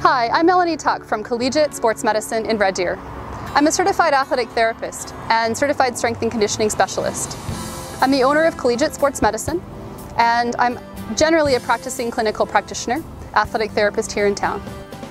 Hi, I'm Melanie Tuck from Collegiate Sports Medicine in Red Deer. I'm a certified athletic therapist and certified strength and conditioning specialist. I'm the owner of Collegiate Sports Medicine, and I'm generally a practicing clinical practitioner, athletic therapist here in town.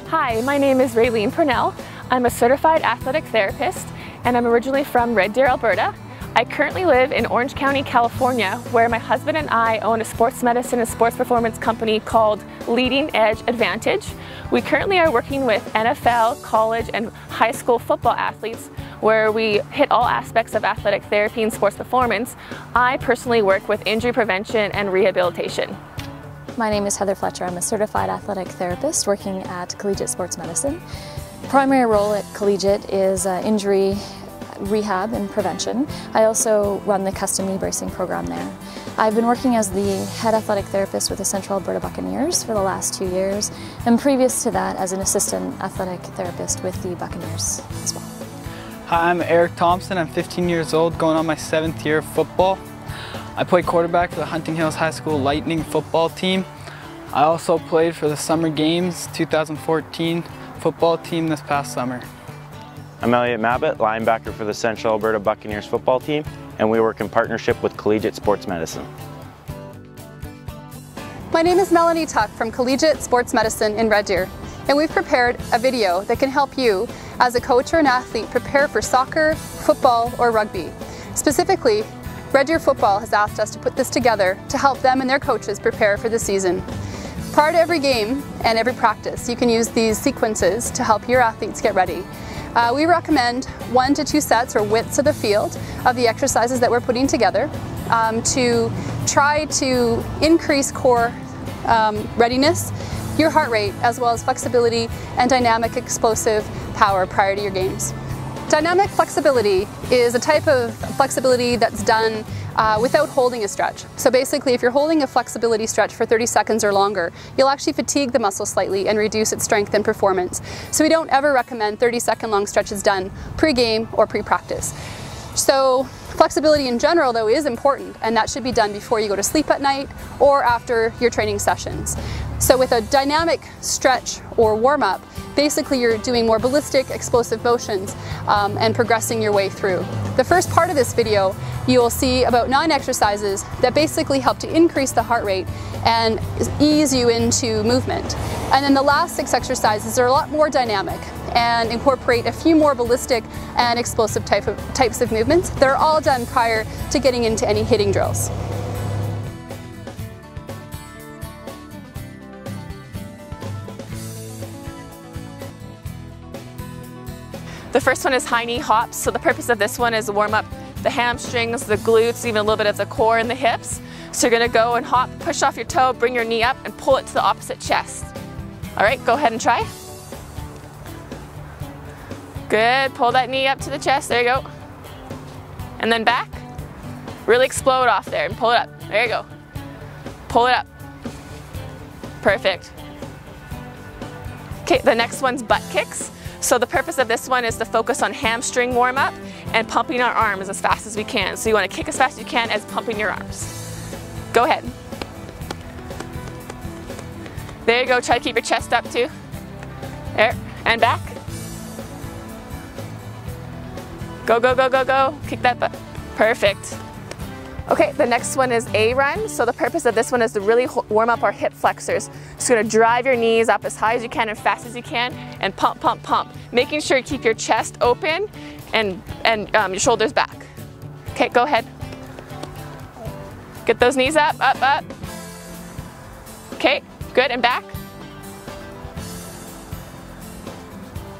Hi, my name is Raylene Purnell. I'm a certified athletic therapist, and I'm originally from Red Deer, Alberta. I currently live in Orange County, California, where my husband and I own a sports medicine and sports performance company called Leading Edge Advantage. We currently are working with NFL, college, and high school football athletes, where we hit all aspects of athletic therapy and sports performance. I personally work with injury prevention and rehabilitation. My name is Heather Fletcher. I'm a certified athletic therapist working at Collegiate Sports Medicine. Primary role at Collegiate is injury rehab and prevention. I also run the custom knee bracing program there. I've been working as the head athletic therapist with the Central Alberta Buccaneers for the last 2 years, and previous to that as an assistant athletic therapist with the Buccaneers as well. Hi, I'm Eric Thompson. I'm 15 years old, going on my 7th year of football. I play quarterback for the Hunting Hills High School Lightning football team. I also played for the Summer Games 2014 football team this past summer. I'm Elliot Mabbitt, linebacker for the Central Alberta Buccaneers football team, and we work in partnership with Collegiate Sports Medicine. My name is Melanie Tuck from Collegiate Sports Medicine in Red Deer, and we've prepared a video that can help you as a coach or an athlete prepare for soccer, football, or rugby. Specifically, Red Deer Football has asked us to put this together to help them and their coaches prepare for the season. Prior to every game and every practice, you can use these sequences to help your athletes get ready. We recommend 1 to 2 sets or widths of the field of the exercises that we're putting together to try to increase core readiness, your heart rate, as well as flexibility and dynamic explosive power prior to your games. Dynamic flexibility is a type of flexibility that's done without holding a stretch. So basically, if you're holding a flexibility stretch for 30 seconds or longer, you'll actually fatigue the muscle slightly and reduce its strength and performance. So we don't ever recommend 30-second long stretches done pre-game or pre-practice. So flexibility in general, though, is important, and that should be done before you go to sleep at night or after your training sessions. So with a dynamic stretch or warm-up, basically you're doing more ballistic, explosive motions and progressing your way through. The first part of this video, you will see about 9 exercises that basically help to increase the heart rate and ease you into movement. And then the last 6 exercises are a lot more dynamic and incorporate a few more ballistic and explosive types of movements. They're all done prior to getting into any hitting drills. The first one is high knee hops. So the purpose of this one is to warm up the hamstrings, the glutes, even a little bit of the core and the hips. So you're gonna go and hop, push off your toe, bring your knee up and pull it to the opposite chest. All right, go ahead and try. Good, pull that knee up to the chest, there you go. And then back. Really explode off there and pull it up, there you go. Pull it up. Perfect. Okay, the next one's butt kicks. So the purpose of this one is to focus on hamstring warm-up and pumping our arms as fast as we can. So you want to kick as fast as you can as pumping your arms. Go ahead. There you go, try to keep your chest up too. There, and back. Go, go, go, go, go. Kick that butt. Perfect. Okay, the next one is a run. So the purpose of this one is to really warm up our hip flexors. So you're gonna drive your knees up as high as you can and fast as you can and pump, pump, pump. Making sure you keep your chest open and your shoulders back. Okay, go ahead. Get those knees up, up, up. Okay, good, and back.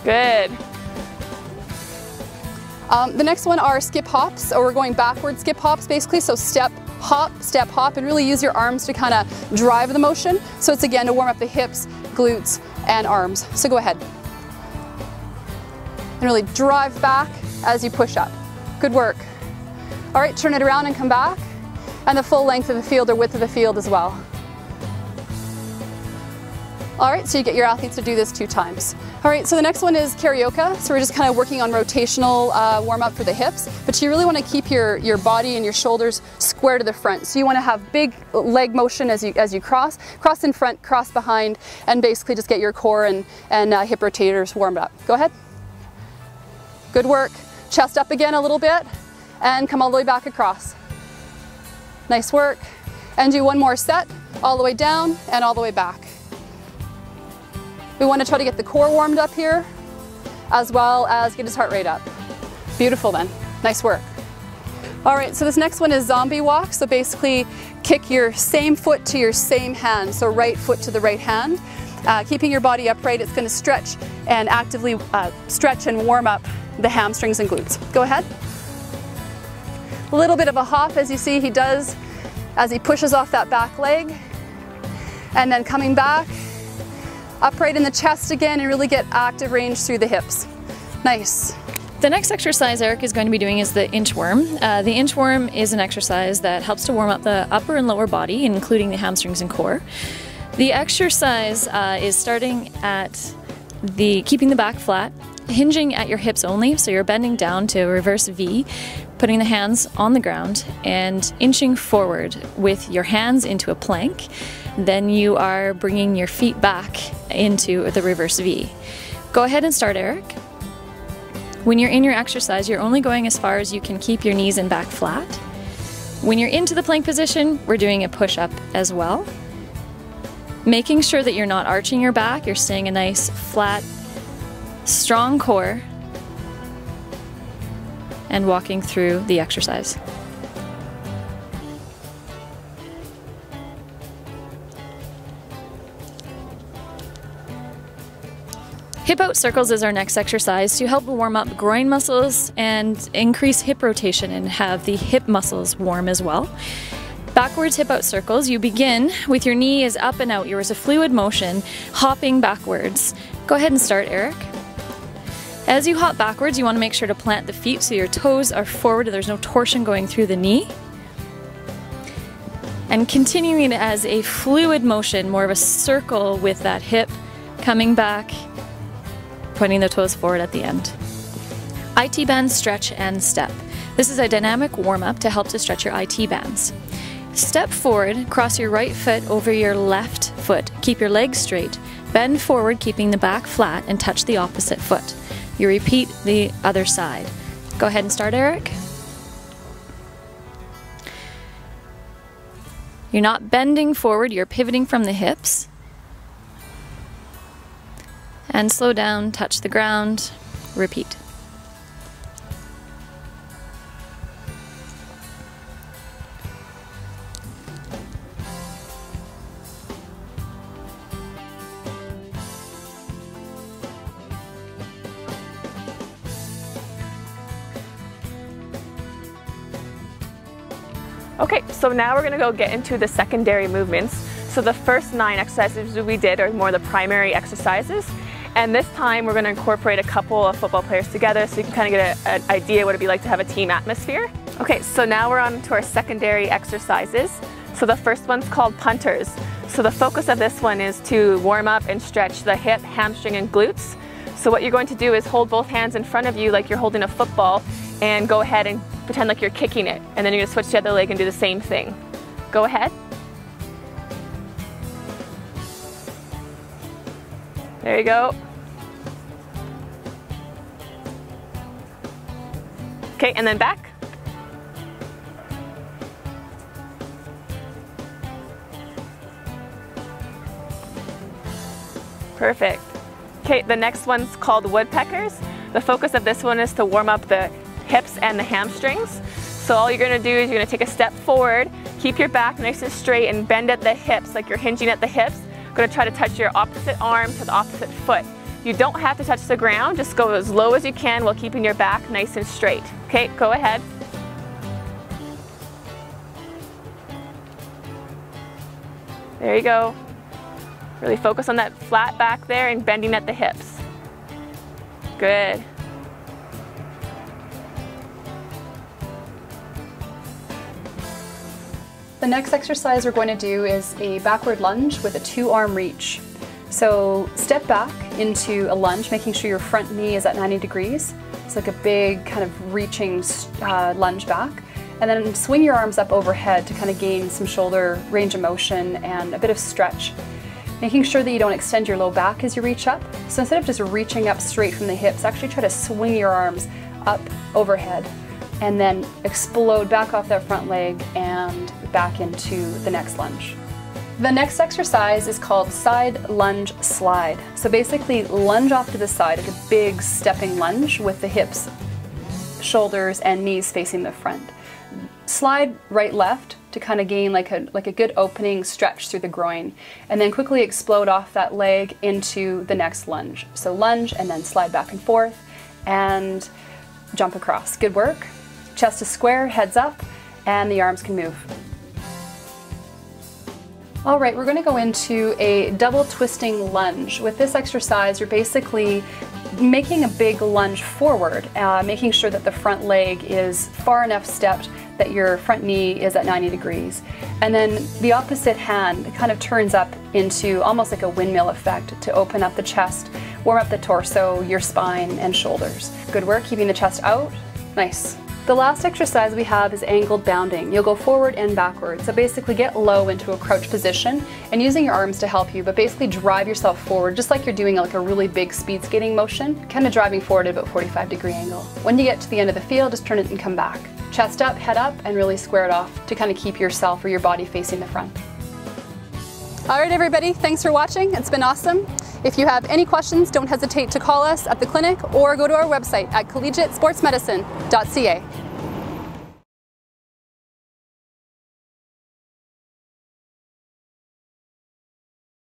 Good. The next one are skip hops, or we're going backward skip hops basically, so step, hop, and really use your arms to kind of drive the motion. So it's again to warm up the hips, glutes, and arms. So go ahead. And really drive back as you push up. Good work. All right, turn it around and come back. And the full length of the field or width of the field as well. All right, so you get your athletes to do this 2 times. All right, so the next one is Carioca. So we're just kind of working on rotational warm-up for the hips, but you really want to keep your body and your shoulders square to the front. So you want to have big leg motion as you cross in front, cross behind, and basically just get your core and hip rotators warmed up. Go ahead. Good work. Chest up again a little bit, and come all the way back across. Nice work. And do one more set, all the way down and all the way back. We want to try to get the core warmed up here, as well as get his heart rate up. Beautiful then. Nice work. All right, so this next one is zombie walk. So basically kick your same foot to your same hand. So right foot to the right hand. Keeping your body upright, it's going to stretch and actively stretch and warm up the hamstrings and glutes. Go ahead. A little bit of a hop, as you see he does as he pushes off that back leg. And then coming back, upright in the chest again, and really get active range through the hips. Nice. The next exercise Eric is going to be doing is the inchworm. The inchworm is an exercise that helps to warm up the upper and lower body, including the hamstrings and core. The exercise is starting at keeping the back flat, hinging at your hips only, so you're bending down to a reverse V, putting the hands on the ground and inching forward with your hands into a plank. Then you are bringing your feet back into the reverse V. Go ahead and start, Eric. When you're in your exercise, you're only going as far as you can keep your knees and back flat. When you're into the plank position, we're doing a push-up as well. Making sure that you're not arching your back, you're staying a nice, flat, strong core, and walking through the exercise. Hip out circles is our next exercise to help warm up groin muscles and increase hip rotation and have the hip muscles warm as well. Backwards hip out circles, you begin with your knee is up and out. Yours a fluid motion, hopping backwards. Go ahead and start, Eric. As you hop backwards, you want to make sure to plant the feet so your toes are forward and there's no torsion going through the knee. And continuing as a fluid motion, more of a circle with that hip, coming back, pointing the toes forward at the end. IT band, stretch, and step. This is a dynamic warm-up to help to stretch your IT bands. Step forward, cross your right foot over your left foot. Keep your legs straight. Bend forward, keeping the back flat, and touch the opposite foot. You repeat the other side. Go ahead and start, Eric. You're not bending forward, you're pivoting from the hips. And slow down, touch the ground, repeat. Okay, so now we're going to go get into the secondary movements. So the first 9 exercises we did are more the primary exercises. And this time we're going to incorporate a couple of football players together so you can kind of get an idea what it'd be like to have a team atmosphere. Okay, so now we're on to our secondary exercises. So the first one's called punters. So the focus of this one is to warm up and stretch the hip, hamstring, and glutes. So what you're going to do is hold both hands in front of you like you're holding a football and go ahead and pretend like you're kicking it. And then you're going to switch to the other leg and do the same thing. Go ahead. There you go. Okay, and then back. Perfect. Okay, the next one's called woodpeckers. The focus of this one is to warm up the hips and the hamstrings. So all you're going to do is you're going to take a step forward, keep your back nice and straight, and bend at the hips like you're hinging at the hips. Going to try to touch your opposite arm to the opposite foot. You don't have to touch the ground, just go as low as you can while keeping your back nice and straight. Okay, go ahead. There you go. Really focus on that flat back there and bending at the hips. Good. The next exercise we're going to do is a backward lunge with a 2-arm reach. So step back into a lunge, making sure your front knee is at 90 degrees. It's like a big kind of reaching lunge back. And then swing your arms up overhead to kind of gain some shoulder range of motion and a bit of stretch. Making sure that you don't extend your low back as you reach up. So instead of just reaching up straight from the hips, actually try to swing your arms up overhead and then explode back off that front leg and back into the next lunge. The next exercise is called side lunge slide. So basically lunge off to the side, like a big stepping lunge with the hips, shoulders, and knees facing the front. Slide right left to kind of gain like a good opening stretch through the groin, and then quickly explode off that leg into the next lunge. So lunge and then slide back and forth and jump across. Good work. Chest is square, heads up, and the arms can move. All right, we're going to go into a double twisting lunge. With this exercise, you're basically making a big lunge forward, making sure that the front leg is far enough stepped that your front knee is at 90 degrees. And then the opposite hand kind of turns up into almost like a windmill effect to open up the chest, warm up the torso, your spine, and shoulders. Good work, keeping the chest out. Nice. The last exercise we have is angled bounding. You'll go forward and backwards. So basically get low into a crouch position and using your arms to help you, but basically drive yourself forward just like you're doing like a really big speed skating motion, kind of driving forward at about 45-degree angle. When you get to the end of the field, just turn it and come back. Chest up, head up, and really square it off to kind of keep yourself or your body facing the front. All right, everybody, thanks for watching. It's been awesome. If you have any questions, don't hesitate to call us at the clinic or go to our website at collegiatesportsmedicine.ca.